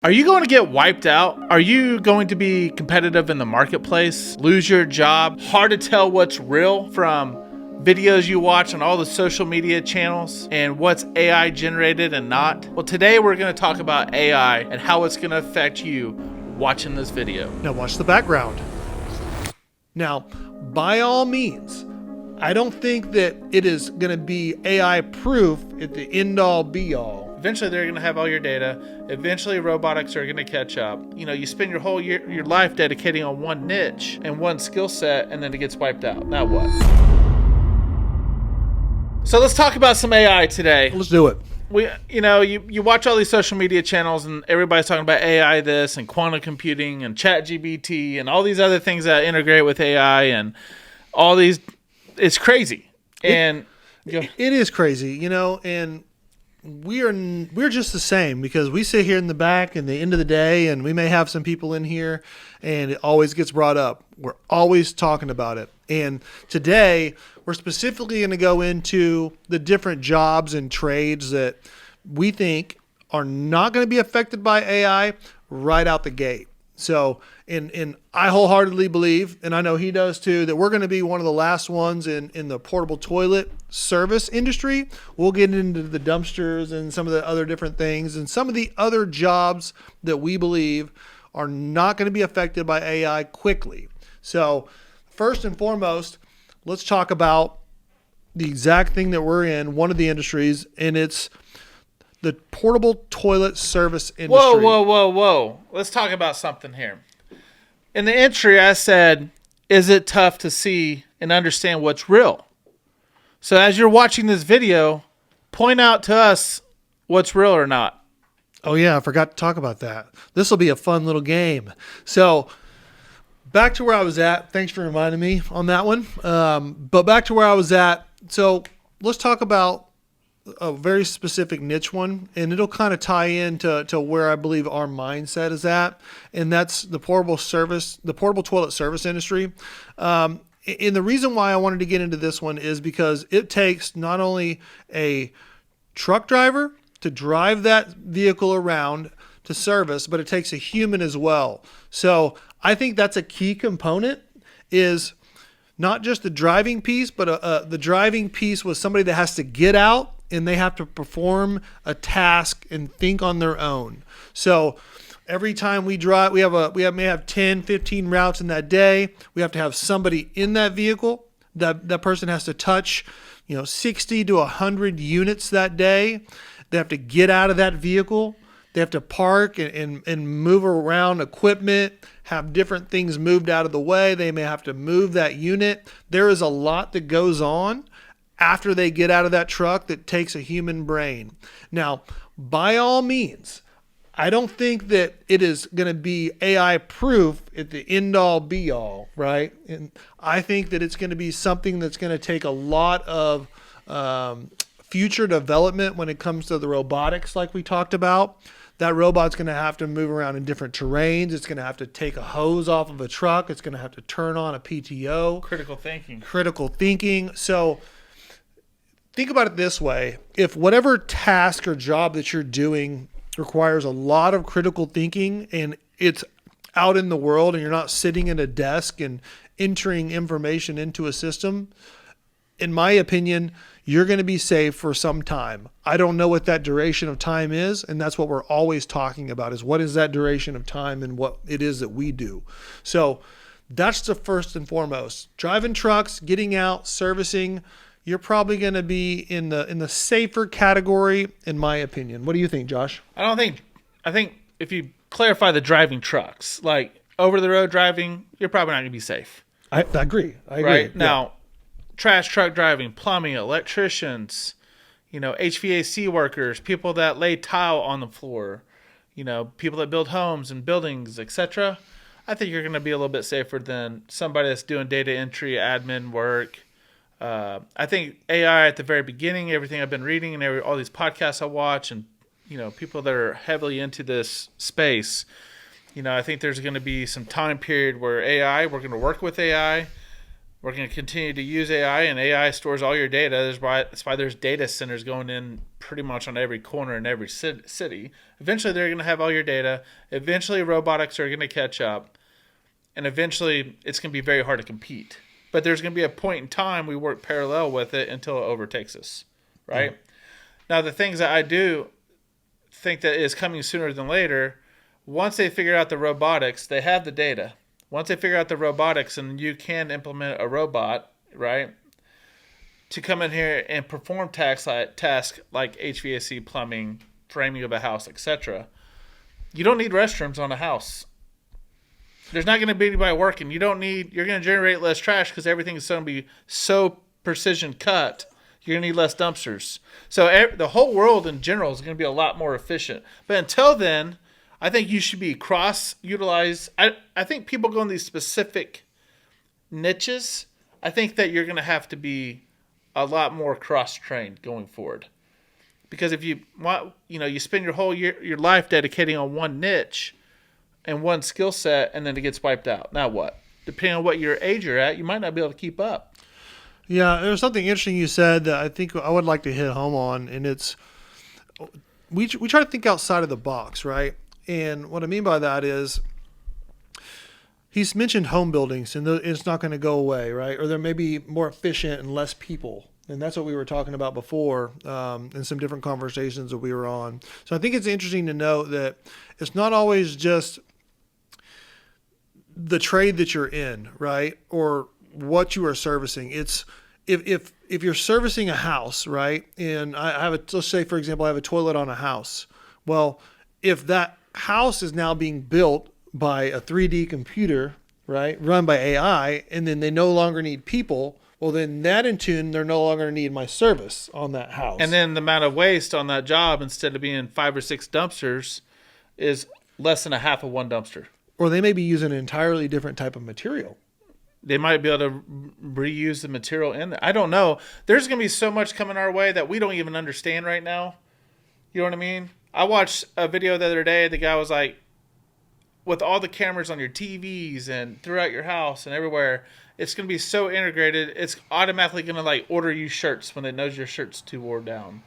Are you going to get wiped out? Are you going to be competitive in the marketplace? Lose your job? Hard to tell what's real from videos you watch on all the social media channels and what's AI generated and not? Well, today we're going to talk about AI and how it's going to affect you watching this video. Now watch the background. Now, by all means, I don't think that it is going to be AI proof at the end all be all. Eventually, they're going to have all your data. Eventually, robotics are going to catch up. You know, you spend your whole your life dedicating on one niche and one skill set, and then it gets wiped out. Now what? So let's talk about some AI today. Let's do it. You watch all these social media channels, and everybody's talking about AI this and quantum computing and ChatGPT and all these other things that integrate with AI and all these. It's crazy. And it is crazy, and we're just the same because we sit here in the back and the end of the day, and we may have some people in here, and it always gets brought up. We're always talking about it. And today we're specifically going to go into the different jobs and trades that we think are not going to be affected by AI right out the gate. So, and I wholeheartedly believe, and I know he does too, that we're going to be one of the last ones in the portable toilet service industry. We'll get into the dumpsters and some of the other different things and some of the other jobs that we believe are not going to be affected by AI quickly. So, first and foremost, let's talk about the exact thing that we're in, one of the industries, and it's the portable toilet service industry. Whoa. Let's talk about something here. In the entry, I said, is it tough to see and understand what's real? So as you're watching this video, point out to us what's real or not. Oh, yeah, I forgot to talk about that. This will be a fun little game. So back to where I was at. Thanks for reminding me on that one. But back to where I was at. So let's talk about a very specific niche one, and it'll kind of tie into where I believe our mindset is at, and that's the portable toilet service industry. And the reason why I wanted to get into this one is because it takes not only a truck driver to drive that vehicle around to service, but it takes a human as well. So I think that's a key component, is not just the driving piece, but the driving piece was somebody that has to get out and they have to perform a task and think on their own. So every time we drive, we may have 10, 15 routes in that day. We have to have somebody in that vehicle. That person has to touch, 60 to 100 units that day. They have to get out of that vehicle. They have to park and move around equipment, have different things moved out of the way. They may have to move that unit. There is a lot that goes on after they get out of that truck that takes a human brain. Now, by all means, I don't think that it is going to be AI proof at the end all be all, right? And I think that it's going to be something that's going to take a lot of future development when it comes to the robotics like we talked about. That robot's going to have to move around in different terrains. It's going to have to take a hose off of a truck. It's going to have to turn on a PTO. Critical thinking. So think about it this way. If whatever task or job that you're doing requires a lot of critical thinking and it's out in the world and you're not sitting at a desk and entering information into a system, in my opinion, you're going to be safe for some time. I don't know what that duration of time is, and that's what we're always talking about, is what is that duration of time and what it is that we do. So that's the first and foremost. Driving trucks, getting out, servicing, you're probably going to be in the safer category, in my opinion. What do you think, Josh? I think if you clarify the driving trucks, like over the road driving, you're probably not going to be safe. I agree. Right? Now, trash truck driving, plumbing, electricians, HVAC workers, people that lay tile on the floor, people that build homes and buildings, etc. I think you're going to be a little bit safer than somebody that's doing data entry, admin work. I think AI at the very beginning, everything I've been reading and all these podcasts I watch and, people that are heavily into this space, I think there's going to be some time period where we're going to work with AI. We're going to continue to use AI, and AI stores all your data. That's why there's data centers going in pretty much on every corner in every city. Eventually, they're going to have all your data. Eventually, robotics are going to catch up. And eventually, it's going to be very hard to compete. But there's going to be a point in time we work parallel with it until it overtakes us, right? Now, the things that I do think that is coming sooner than later, once they figure out the robotics, they have the data. Once they figure out the robotics and you can implement a robot, right, to come in here and perform tasks like HVAC, plumbing, framing of a house, etc., you don't need restrooms on a house. There's not going to be anybody working. You're going to generate less trash because everything is going to be so precision cut. You're going to need less dumpsters. So the whole world in general is going to be a lot more efficient. But until then, I think you should be cross-utilized. I think people go in these specific niches. I think that you're going to have to be a lot more cross-trained going forward. Because if you want, you spend your whole your life dedicating on one niche and one skill set, and then it gets wiped out. Now what? Depending on what your age you're at, you might not be able to keep up. Yeah, there's something interesting you said that I think I would like to hit home on, and it's we try to think outside of the box, right? And what I mean by that is he's mentioned home buildings, and it's not going to go away, right? Or they're maybe more efficient and less people. And that's what we were talking about before in some different conversations that we were on. So I think it's interesting to note that it's not always just the trade that you're in, right? Or what you are servicing. It's if you're servicing a house, right? And I have let's say, for example, I have a toilet on a house. Well, if that house is now being built by a 3D computer, right? Run by AI, and then they no longer need people. Well, then that in tune, they're no longer need my service on that house. And then the amount of waste on that job, instead of being 5 or 6 dumpsters, is less than a half of one dumpster. Or they may be using an entirely different type of material. They might be able to reuse the material in there. I don't know. There's going to be so much coming our way that we don't even understand right now. You know what I mean? I watched a video the other day. The guy was like, with all the cameras on your TVs and throughout your house and everywhere, it's going to be so integrated, it's automatically going to order you shirts when it knows your shirt's too wore down.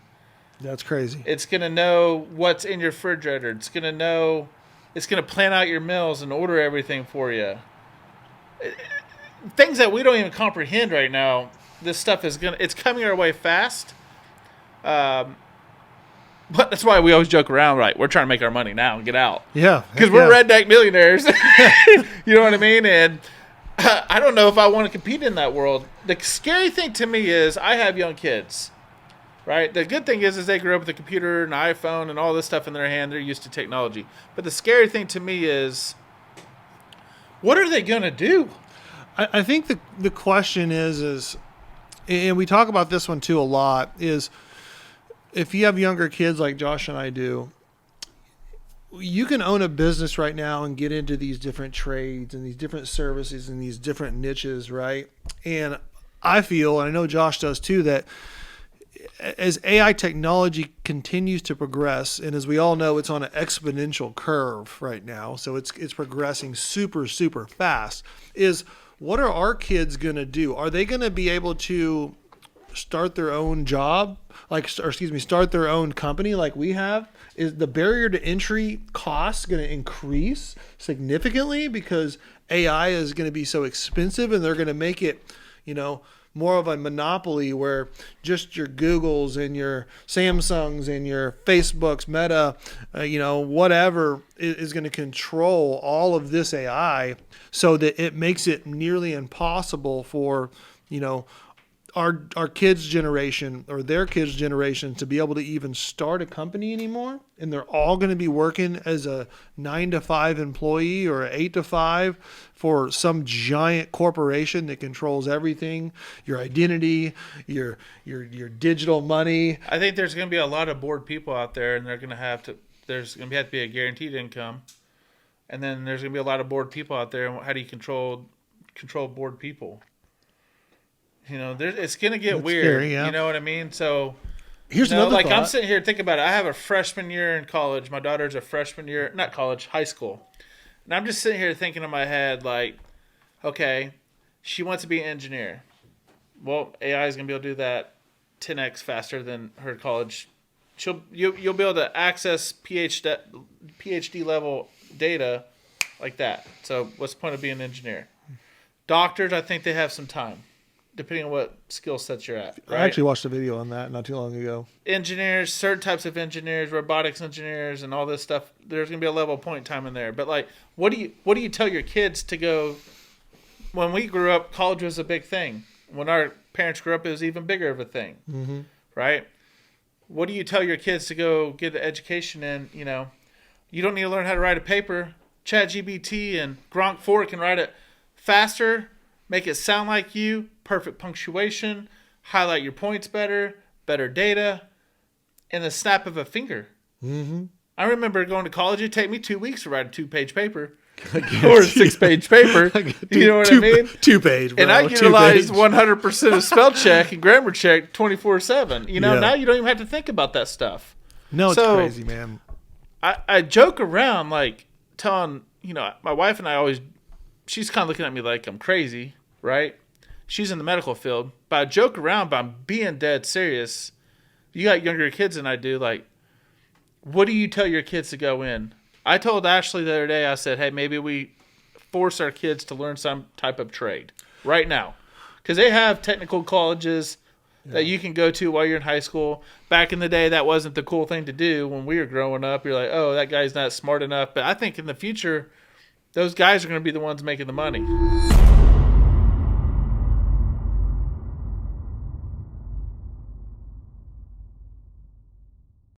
That's crazy. It's going to know what's in your refrigerator. It's going to plan out your meals and order everything for you. Things that we don't even comprehend right now. This stuff it's coming our way fast. But that's why we always joke around, right? We're trying to make our money now and get out. Yeah. Because we're redneck millionaires. You know what I mean? And I don't know if I want to compete in that world. The scary thing to me is I have young kids, right? The good thing is they grew up with a computer and an iPhone and all this stuff in their hand. They're used to technology. But the scary thing to me is, what are they going to do? I think the question is, and we talk about this one too a lot, is if you have younger kids like Josh and I do, you can own a business right now and get into these different trades and these different services and these different niches, right? And I feel, and I know Josh does too, that as AI technology continues to progress, and as we all know, it's on an exponential curve right now, so it's progressing super, super fast, is what are our kids going to do? Are they going to be able to start their own job, start their own company like we have? Is the barrier to entry cost going to increase significantly because AI is going to be so expensive, and they're going to make it, more of a monopoly where just your Googles and your Samsungs and your Facebooks, Meta, whatever is going to control all of this AI, so that it makes it nearly impossible for, our kids' generation or their kids' generation to be able to even start a company anymore. And they're all going to be working as a 9-to-5 employee or an 8-to-5 for some giant corporation that controls everything, your identity, your digital money. I think there's going to be a lot of bored people out there, and there's going to have to be a guaranteed income. And then there's going to be a lot of bored people out there. And how do you control bored people? It's going to get weird. Scary, yeah. You know what I mean? So, here's another thought. I'm sitting here thinking about it. I have a freshman year in college. My daughter's a freshman year, not college, high school. And I'm just sitting here thinking in my head, okay, She wants to be an engineer. Well, AI is going to be able to do that 10x faster than her college. You'll be able to access PhD level data like that. So what's the point of being an engineer? Doctors, I think they have some time, depending on what skill sets you're at. Right? I actually watched a video on that not too long ago. Engineers, certain types of engineers, robotics engineers, and all this stuff. There's going to be a level point time in there. But like, what do you tell your kids to go? When we grew up, college was a big thing. When our parents grew up, it was even bigger of a thing, right? What do you tell your kids to go get an education in? You don't need to learn how to write a paper. ChatGPT and Gronk 4 can write it faster, make it sound like you, perfect punctuation, highlight your points better data, in the snap of a finger. Mm-hmm. I remember going to college. It'd take me 2 weeks to write a 2-page paper. Or a 6-page paper. You know what I mean? 2-page, bro. And I utilized 100% of spell check and grammar check 24/7. Now you don't even have to think about that stuff. No, it's crazy, man. I joke around like telling, my wife and I she's kind of looking at me like I'm crazy, right? She's in the medical field. But I joke around, but I'm being dead serious. You got younger kids than I do. Like, what do you tell your kids to go in? I told Ashley the other day, I said, hey, maybe we force our kids to learn some type of trade right now. Because they have technical colleges that you can go to while you're in high school. Back in the day, that wasn't the cool thing to do when we were growing up. You're like, oh, that guy's not smart enough. But I think in the future, those guys are going to be the ones making the money.